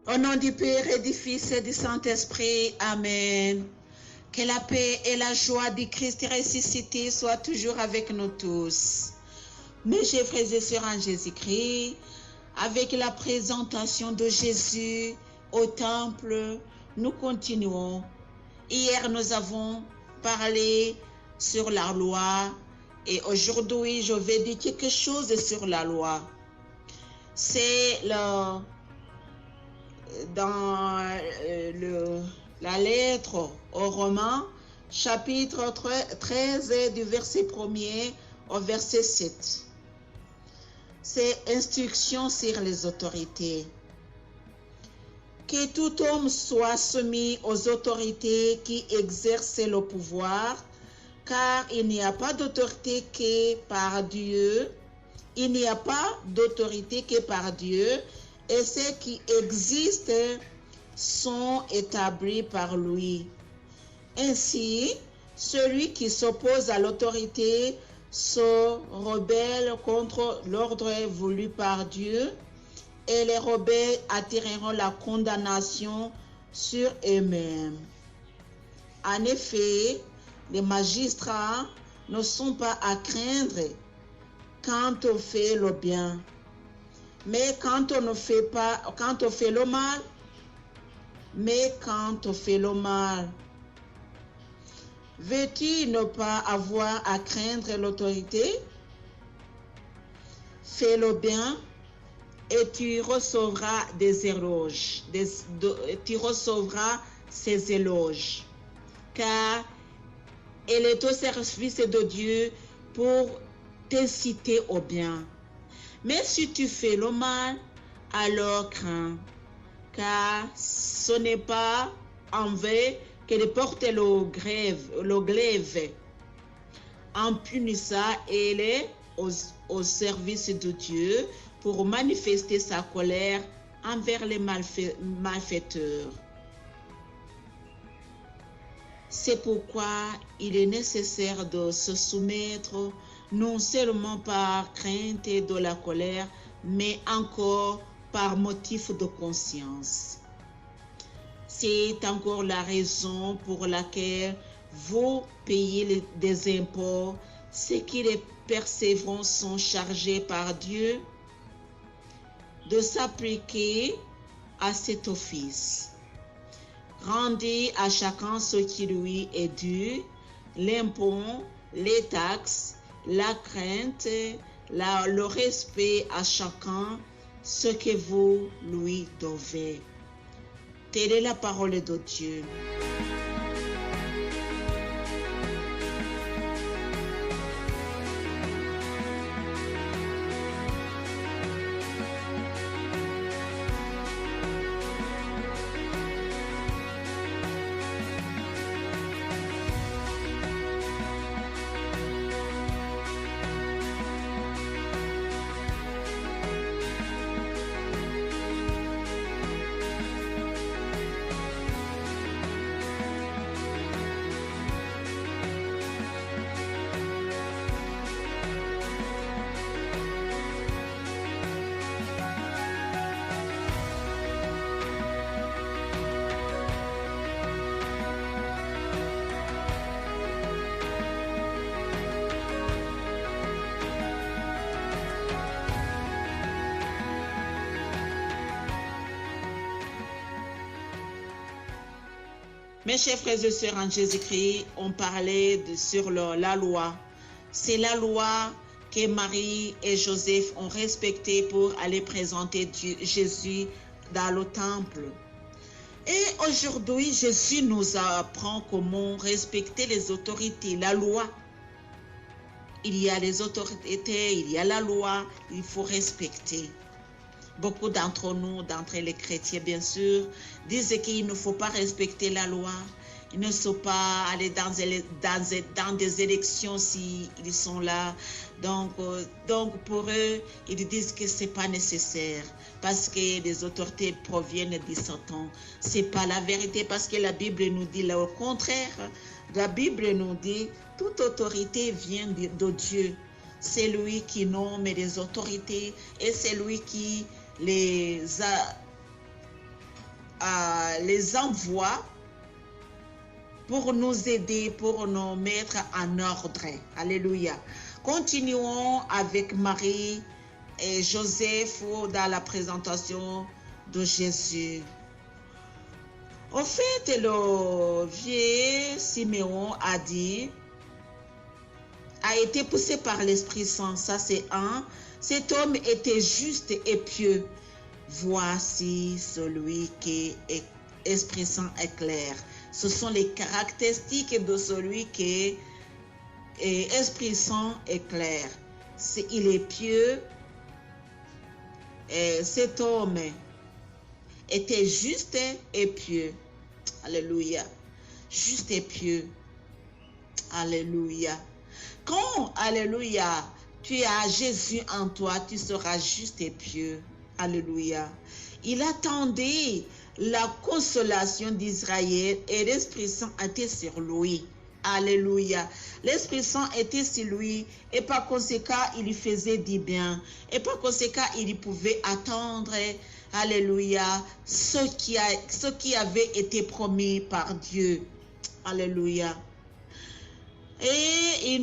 Au nom du Père et du Fils et du Saint-Esprit, Amen. Que la paix et la joie du Christ ressuscité soient toujours avec nous tous. Mes chers frères et sœurs en Jésus-Christ, avec la présentation de Jésus au temple, nous continuons. Hier, nous avons parlé sur la loi et aujourd'hui, je vais dire quelque chose sur la loi. C'est dans la lettre aux Romains, chapitre 13, du verset 1er au verset 7. C'est instruction sur les autorités. Que tout homme soit soumis aux autorités qui exercent le pouvoir, car il n'y a pas d'autorité que par Dieu. Il n'y a pas d'autorité que par Dieu, et ceux qui existent sont établis par lui. Ainsi, celui qui s'oppose à l'autorité se rebelle contre l'ordre voulu par Dieu, et les rebelles attireront la condamnation sur eux-mêmes. En effet, les magistrats ne sont pas à craindre quand on fait le bien, mais quand on fait le mal, veux-tu ne pas avoir à craindre l'autorité? Fais le bien et tu recevras des éloges, tu recevras ces éloges, car elle est au service de Dieu pour t'inciter au bien. Mais si tu fais le mal, alors crains, car ce n'est pas en vain que de porter le glaive. En punissant, elle est au service de Dieu pour manifester sa colère envers les malfaiteurs. C'est pourquoi il est nécessaire de se soumettre non seulement par crainte de la colère, mais encore par motif de conscience. C'est encore la raison pour laquelle vous payez des impôts, ceux qui les percevront sont chargés par Dieu de s'appliquer à cet office. Rendez à chacun ce qui lui est dû, l'impôt, les taxes, la crainte, le respect à chacun, ce que vous lui devez. Telle est la parole de Dieu. Mes chers frères et sœurs en Jésus-Christ, on parlait sur la loi. C'est la loi que Marie et Joseph ont respectée pour aller présenter Jésus dans le temple. Et aujourd'hui, Jésus nous apprend comment respecter les autorités, la loi. Il y a les autorités, il y a la loi, il faut respecter. Beaucoup d'entre nous, d'entre les chrétiens bien sûr, disent qu'il ne faut pas respecter la loi. Ils ne sont pas aller dans des élections s'ils sont là. Donc pour eux, ils disent que ce n'est pas nécessaire parce que les autorités proviennent du Satan. Ce n'est pas la vérité parce que la Bible nous dit là, au contraire. La Bible nous dit toute autorité vient de Dieu. C'est lui qui nomme les autorités et c'est lui qui les les envoie pour nous aider, pour nous mettre en ordre. Alléluia. Continuons avec Marie et Joseph dans la présentation de Jésus. En fait, le vieux Siméon a été poussé par l'Esprit Saint. Ça, c'est un. Cet homme était juste et pieux. Voici celui qui est Esprit Saint éclaire. Ce sont les caractéristiques de celui qui est Esprit Saint éclaire. Il est pieux. Et cet homme était juste et pieux. Alléluia. Juste et pieux. Alléluia. Quand, alléluia, tu as Jésus en toi, tu seras juste et pieux. Alléluia. Il attendait la consolation d'Israël et l'Esprit Saint était sur lui. Alléluia. L'Esprit Saint était sur lui et par conséquent, il lui faisait du bien. Et par conséquent, il pouvait attendre, alléluia, ce qui avait été promis par Dieu. Alléluia. Et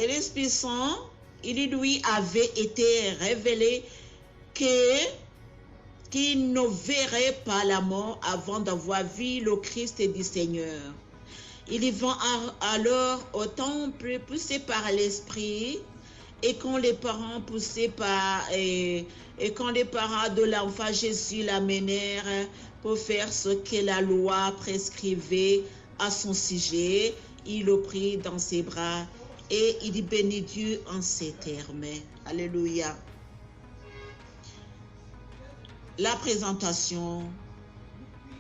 l'Esprit Saint, il lui avait été révélé qu'il ne verrait pas la mort avant d'avoir vu le Christ du Seigneur. Ils vont alors au temple poussés par l'Esprit, et quand les parents poussés par et quand les parents de l'enfant Jésus l'amenèrent pour faire ce que la loi prescrivait à son sujet, il le prit dans ses bras et il bénit Dieu en ces termes. Alléluia. La présentation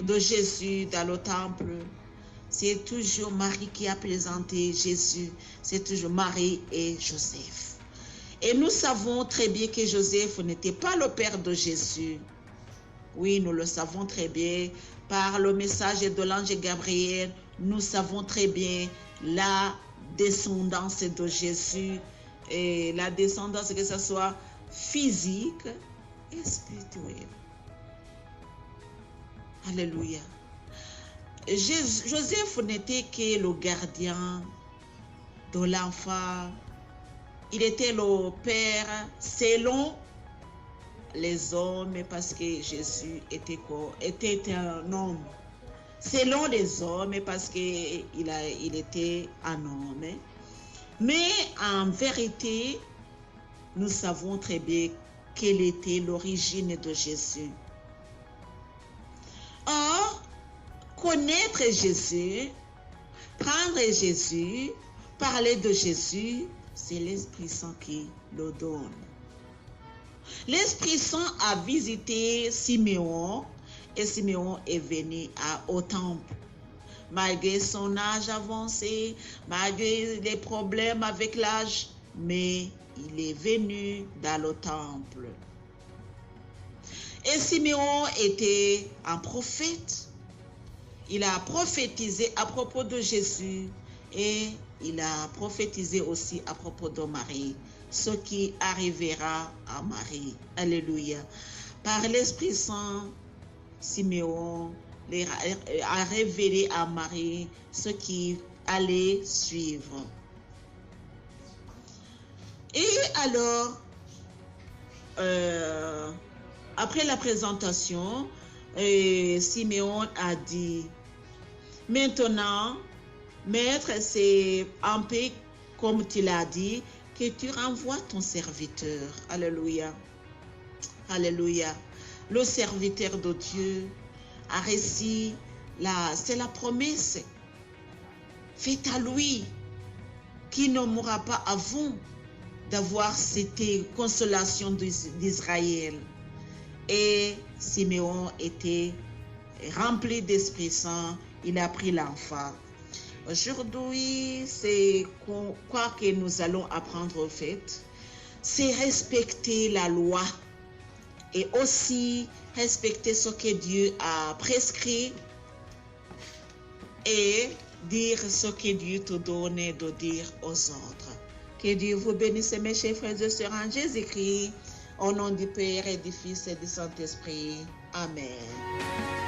de Jésus dans le temple, c'est toujours Marie qui a présenté Jésus. C'est toujours Marie et Joseph. Et nous savons très bien que Joseph n'était pas le père de Jésus. Oui, nous le savons très bien. Par le message de l'ange Gabriel, nous savons très bien la descendance de Jésus. Et la descendance, que ce soit physique et spirituelle. Alléluia. Joseph n'était que le gardien de l'enfant. Il était le père selon les hommes parce que Jésus était un homme. Selon les hommes parce qu'il était un homme. Mais en vérité, nous savons très bien quelle était l'origine de Jésus. Or, connaître Jésus, prendre Jésus, parler de Jésus, c'est l'Esprit Saint qui le donne. L'Esprit Saint a visité Siméon et Siméon est venu au temple. Malgré son âge avancé, malgré les problèmes avec l'âge, mais il est venu dans le temple. Et Siméon était un prophète. Il a prophétisé à propos de Jésus et il a prophétisé aussi à propos de Marie, ce qui arrivera à Marie. Alléluia. Par l'Esprit Saint, Siméon a révélé à Marie ce qui allait suivre. Et alors, après la présentation, Siméon a dit, maintenant, Maître, c'est un peu comme tu l'as dit, que tu renvoies ton serviteur. Alléluia. Alléluia. Le serviteur de Dieu a reçu, c'est la promesse faite à lui, qui ne mourra pas avant d'avoir cette consolation d'Israël. Et Siméon était rempli d'Esprit Saint, il a pris l'enfant. Aujourd'hui, c'est quoi que nous allons apprendre au fait, c'est respecter la loi et aussi respecter ce que Dieu a prescrit et dire ce que Dieu te donne de dire aux autres. Que Dieu vous bénisse, mes chers frères et sœurs, en Jésus-Christ, au nom du Père et du Fils et du Saint-Esprit. Amen.